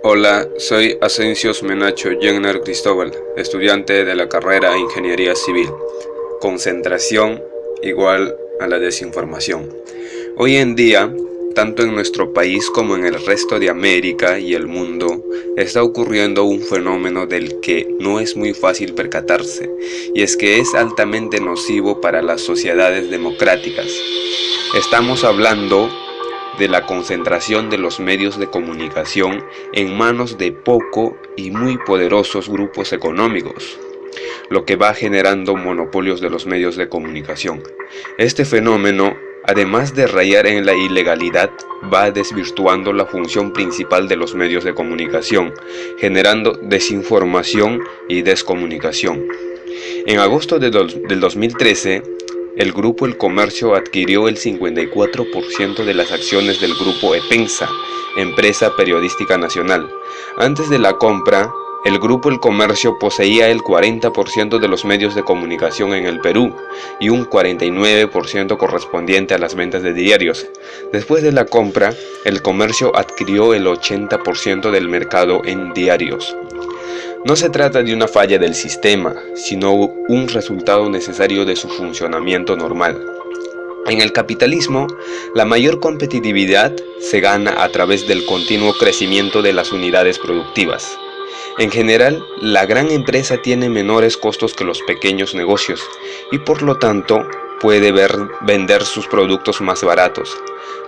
Hola, soy Asensios Menacho Jenner Cristóbal, estudiante de la carrera Ingeniería Civil. Concentración igual a la desinformación. Hoy en día, tanto en nuestro país como en el resto de América y el mundo, está ocurriendo un fenómeno del que no es muy fácil percatarse, y es que es altamente nocivo para las sociedades democráticas. Estamos hablando de la concentración de los medios de comunicación en manos de poco y muy poderosos grupos económicos, lo que va generando monopolios de los medios de comunicación. Este fenómeno, además de rayar en la ilegalidad, va desvirtuando la función principal de los medios de comunicación, generando desinformación y descomunicación. En agosto del 2013, el grupo El Comercio adquirió el 54% de las acciones del grupo EPENSA, empresa periodística nacional. Antes de la compra, el grupo El Comercio poseía el 40% de los medios de comunicación en el Perú y un 49% correspondiente a las ventas de diarios. Después de la compra, El Comercio adquirió el 80% del mercado en diarios. No se trata de una falla del sistema, sino un resultado necesario de su funcionamiento normal. En el capitalismo, la mayor competitividad se gana a través del continuo crecimiento de las unidades productivas. En general, la gran empresa tiene menores costos que los pequeños negocios y por lo tanto puede vender sus productos más baratos.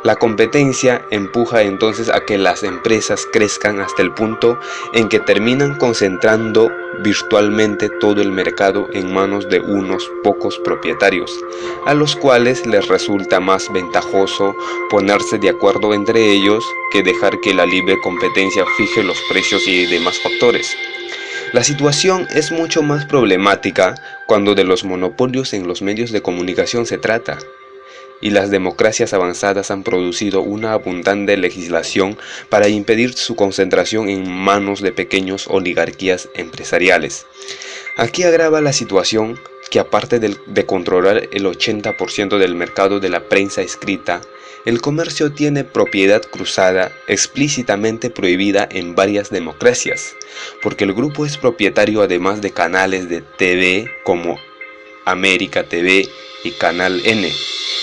La competencia empuja entonces a que las empresas crezcan hasta el punto en que terminan concentrando virtualmente todo el mercado en manos de unos pocos propietarios, a los cuales les resulta más ventajoso ponerse de acuerdo entre ellos que dejar que la libre competencia fije los precios y demás factores. La situación es mucho más problemática cuando de los monopolios en los medios de comunicación se trata. Y las democracias avanzadas han producido una abundante legislación para impedir su concentración en manos de pequeñas oligarquías empresariales. Aquí agrava la situación que aparte de controlar el 80% del mercado de la prensa escrita, el comercio tiene propiedad cruzada explícitamente prohibida en varias democracias, porque el grupo es propietario además de canales de TV como América TV y Canal N.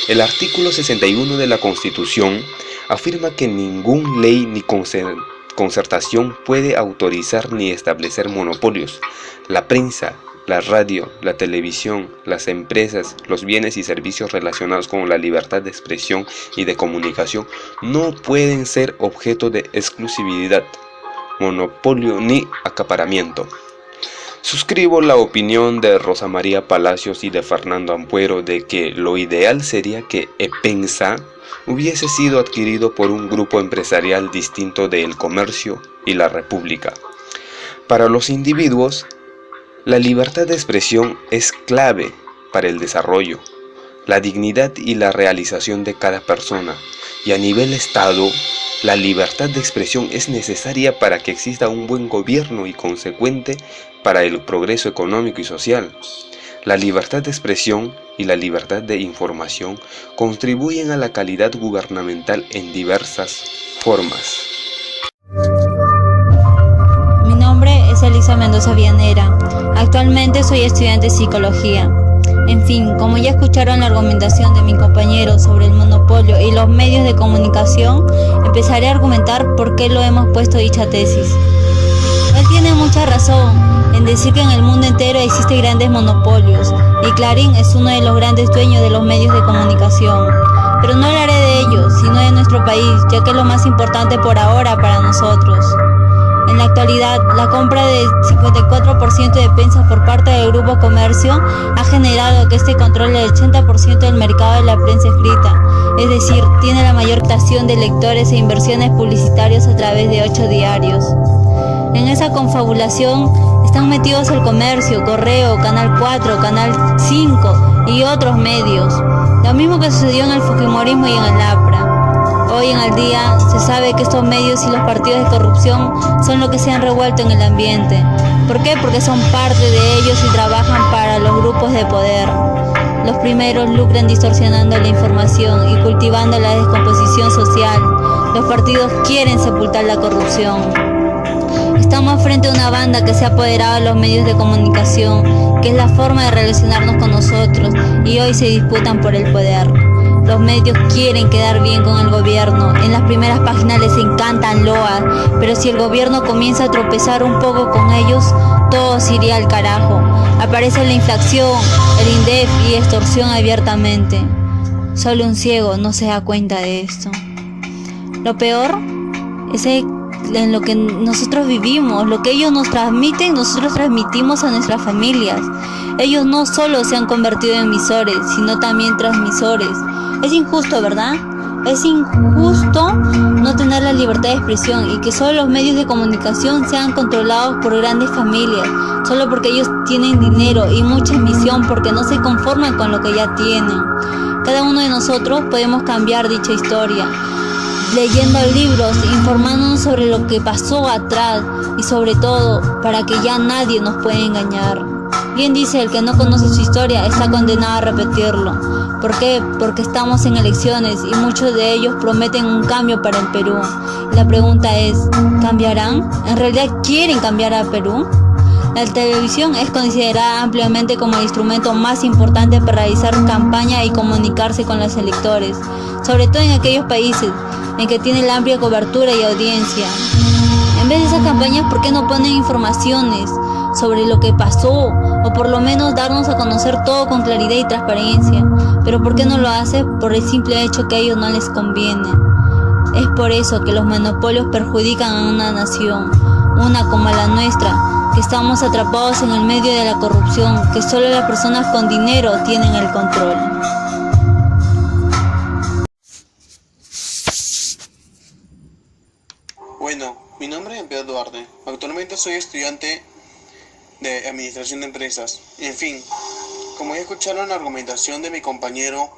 El artículo 61 de la Constitución afirma que ninguna ley ni concertación puede autorizar ni establecer monopolios. La prensa, la radio, la televisión, las empresas, los bienes y servicios relacionados con la libertad de expresión y de comunicación no pueden ser objeto de exclusividad, monopolio ni acaparamiento. Suscribo la opinión de Rosa María Palacios y de Fernando Ampuero de que lo ideal sería que EPENSA hubiese sido adquirido por un grupo empresarial distinto de El Comercio y la República. Para los individuos, la libertad de expresión es clave para el desarrollo, la dignidad y la realización de cada persona, y a nivel Estado, la libertad de expresión es necesaria para que exista un buen gobierno y consecuente para el progreso económico y social. La libertad de expresión y la libertad de información contribuyen a la calidad gubernamental en diversas formas. Mi nombre es Elisa Mendoza Vianera. Actualmente soy estudiante de psicología. En fin, como ya escucharon la argumentación de mi compañero sobre el monopolio y los medios de comunicación, empezaré a argumentar por qué lo hemos puesto dicha tesis. Él tiene mucha razón en decir que en el mundo entero existen grandes monopolios y Clarín es uno de los grandes dueños de los medios de comunicación. Pero no hablaré de ellos, sino de nuestro país, ya que es lo más importante por ahora para nosotros. En la actualidad, la compra del 54% de EPENSA por parte del Grupo Comercio ha generado que este controle el 80% del mercado de la prensa escrita, es decir, tiene la mayor captación de lectores e inversiones publicitarias a través de 8 diarios. En esa confabulación están metidos El Comercio, Correo, Canal 4, Canal 5 y otros medios, lo mismo que sucedió en el Fujimorismo y en el APRA. Hoy en el día se sabe que estos medios y los partidos de corrupción son lo que se han revuelto en el ambiente. ¿Por qué? Porque son parte de ellos y trabajan para los grupos de poder. Los primeros lucran distorsionando la información y cultivando la descomposición social. Los partidos quieren sepultar la corrupción. Estamos frente a una banda que se ha apoderado de los medios de comunicación, que es la forma de relacionarnos con nosotros, y hoy se disputan por el poder. Los medios quieren quedar bien con el gobierno, en las primeras páginas les encantan loas, pero si el gobierno comienza a tropezar un poco con ellos, todo se iría al carajo. Aparece la inflación, el INDEF y extorsión abiertamente. Solo un ciego no se da cuenta de esto. Lo peor es en lo que nosotros vivimos, lo que ellos nos transmiten, nosotros transmitimos a nuestras familias. Ellos no solo se han convertido en emisores, sino también transmisores. Es injusto, ¿verdad? Es injusto no tener la libertad de expresión y que solo los medios de comunicación sean controlados por grandes familias, solo porque ellos tienen dinero y mucha ambición, porque no se conforman con lo que ya tienen. Cada uno de nosotros podemos cambiar dicha historia, leyendo libros, informándonos sobre lo que pasó atrás y sobre todo para que ya nadie nos pueda engañar. Bien dice, el que no conoce su historia está condenado a repetirlo. ¿Por qué? Porque estamos en elecciones y muchos de ellos prometen un cambio para el Perú. La pregunta es, ¿cambiarán? ¿En realidad quieren cambiar a Perú? La televisión es considerada ampliamente como el instrumento más importante para realizar campaña y comunicarse con los electores, sobre todo en aquellos países en que tiene la amplia cobertura y audiencia. En vez de esas campañas, ¿por qué no ponen informaciones sobre lo que pasó? O por lo menos darnos a conocer todo con claridad y transparencia. Pero ¿por qué no lo hace? Por el simple hecho que a ellos no les conviene. Es por eso que los monopolios perjudican a una nación, una como la nuestra, que estamos atrapados en el medio de la corrupción, que solo las personas con dinero tienen el control. Bueno, mi nombre es Pedro Duarte. Actualmente soy estudiante de Administración de Empresas. En fin, como ya escucharon la argumentación de mi compañero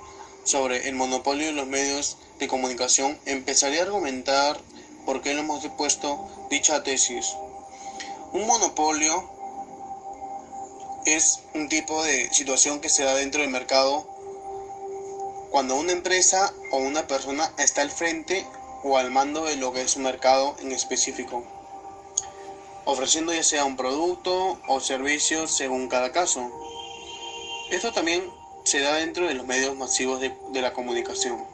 sobre el monopolio de los medios de comunicación, empezaré a argumentar por qué le hemos depuesto dicha tesis. Un monopolio es un tipo de situación que se da dentro del mercado cuando una empresa o una persona está al frente o al mando de lo que es un mercado en específico, ofreciendo ya sea un producto o servicio según cada caso. Esto también se da dentro de los medios masivos de la comunicación,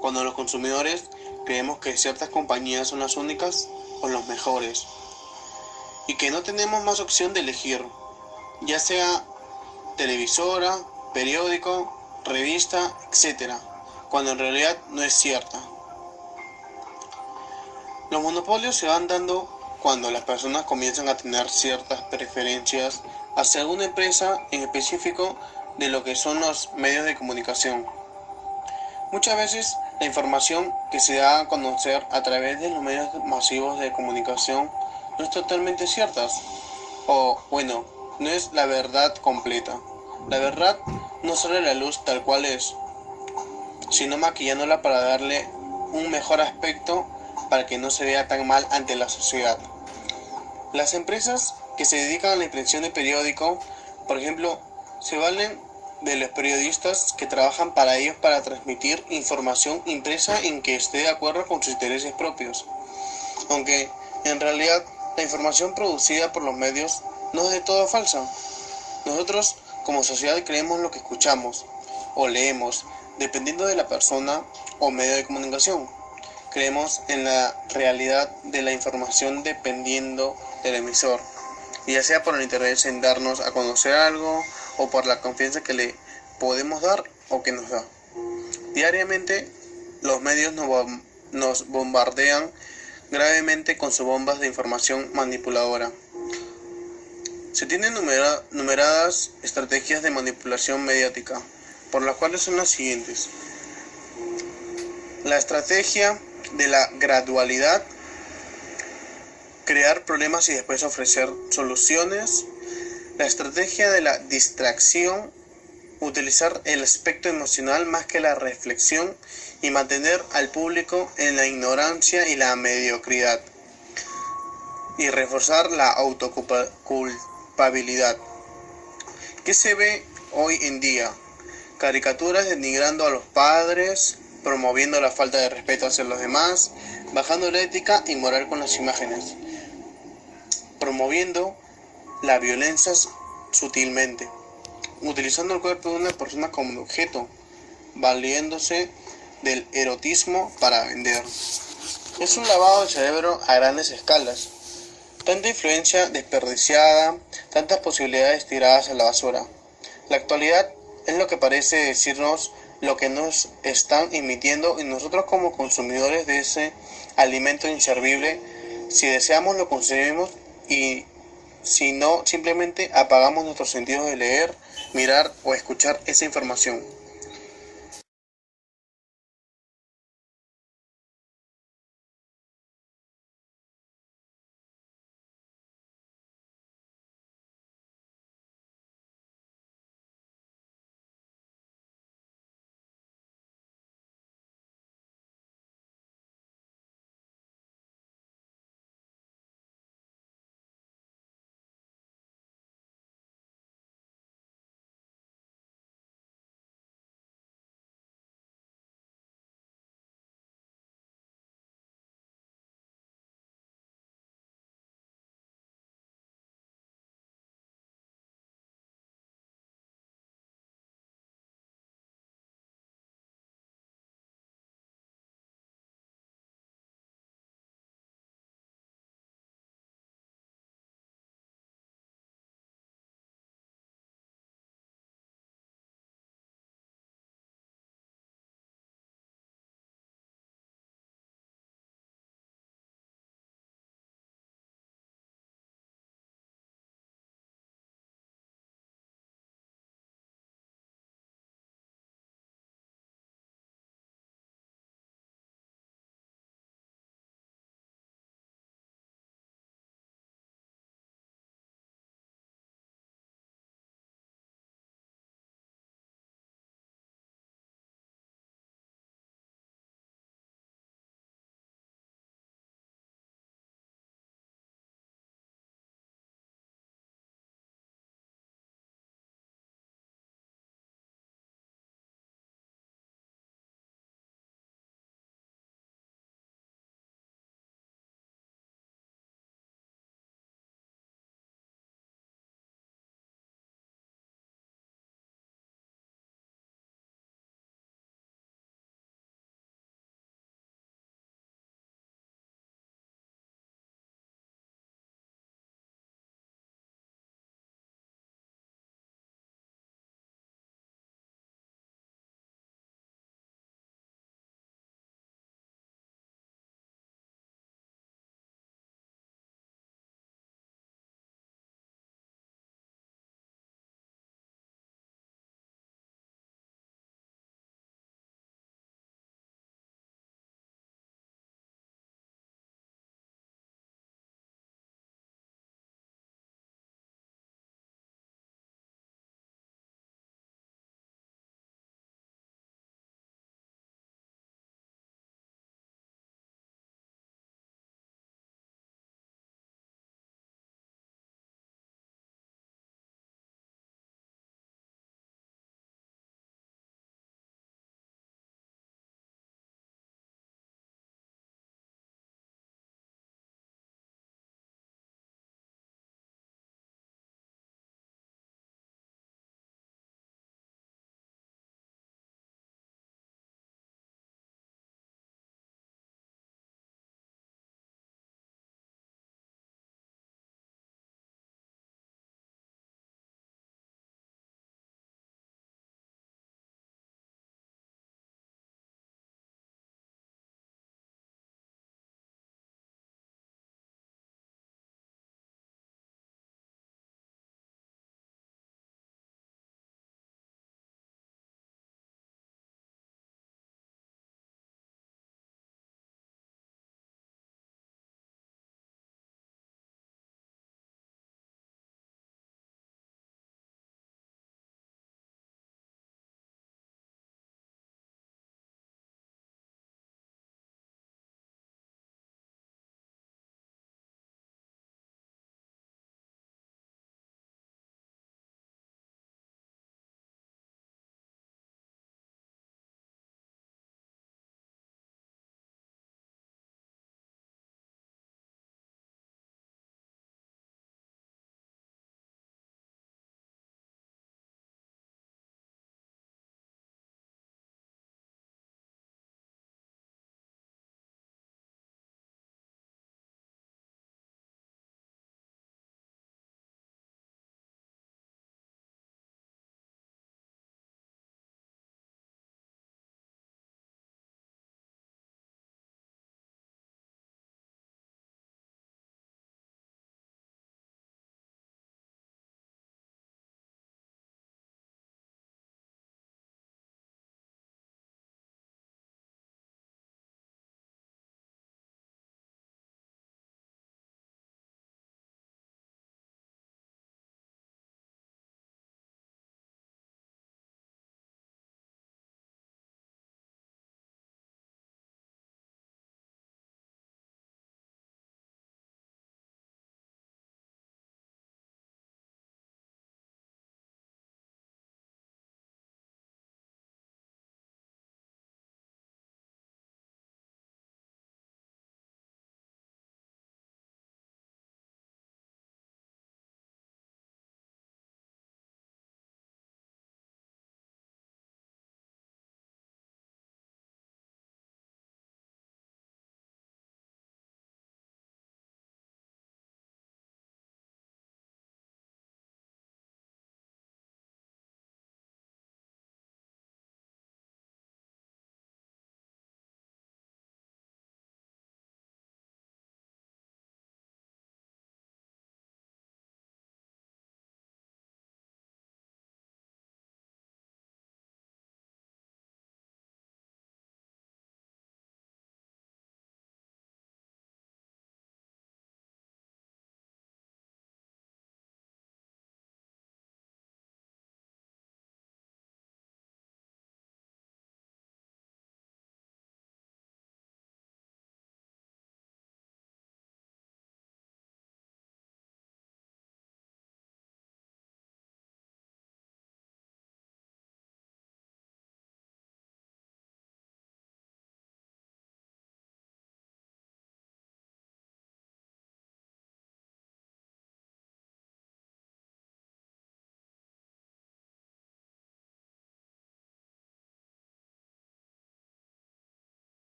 cuando los consumidores creemos que ciertas compañías son las únicas o los mejores, y que no tenemos más opción de elegir, ya sea televisora, periódico, revista, etc., cuando en realidad no es cierta. Los monopolios se van dando cuando las personas comienzan a tener ciertas preferencias hacia alguna empresa en específico de lo que son los medios de comunicación. Muchas veces la información que se da a conocer a través de los medios masivos de comunicación no es totalmente cierta, o bueno, no es la verdad completa. La verdad no sale a la luz tal cual es, sino maquillándola para darle un mejor aspecto para que no se vea tan mal ante la sociedad. Las empresas que se dedican a la impresión de periódico, por ejemplo, se valen de los periodistas que trabajan para ellos para transmitir información impresa en que esté de acuerdo con sus intereses propios. Aunque en realidad la información producida por los medios no es de todo falsa. Nosotros como sociedad creemos lo que escuchamos o leemos, dependiendo de la persona o medio de comunicación. Creemos en la realidad de la información dependiendo del emisor, ya sea por el interés en darnos a conocer algo o por la confianza que le podemos dar o que nos da. Diariamente los medios nos bombardean gravemente con sus bombas de información manipuladora. Se tienen numeradas estrategias de manipulación mediática, por las cuales son las siguientes. La estrategia de la gradualidad, crear problemas y después ofrecer soluciones. La estrategia de la distracción, utilizar el aspecto emocional más que la reflexión y mantener al público en la ignorancia y la mediocridad. Y reforzar la autoculpabilidad. ¿Qué se ve hoy en día? Caricaturas denigrando a los padres, promoviendo la falta de respeto hacia los demás, bajando la ética y moral con las imágenes. promoviendo la violencia sutilmente, utilizando el cuerpo de una persona como objeto, valiéndose del erotismo para vender. Es un lavado de cerebro a grandes escalas. Tanta influencia desperdiciada, tantas posibilidades tiradas a la basura. La actualidad es lo que parece decirnos lo que nos están emitiendo y nosotros como consumidores de ese alimento inservible, si deseamos lo consumimos y si no, simplemente apagamos nuestros sentidos de leer, mirar o escuchar esa información.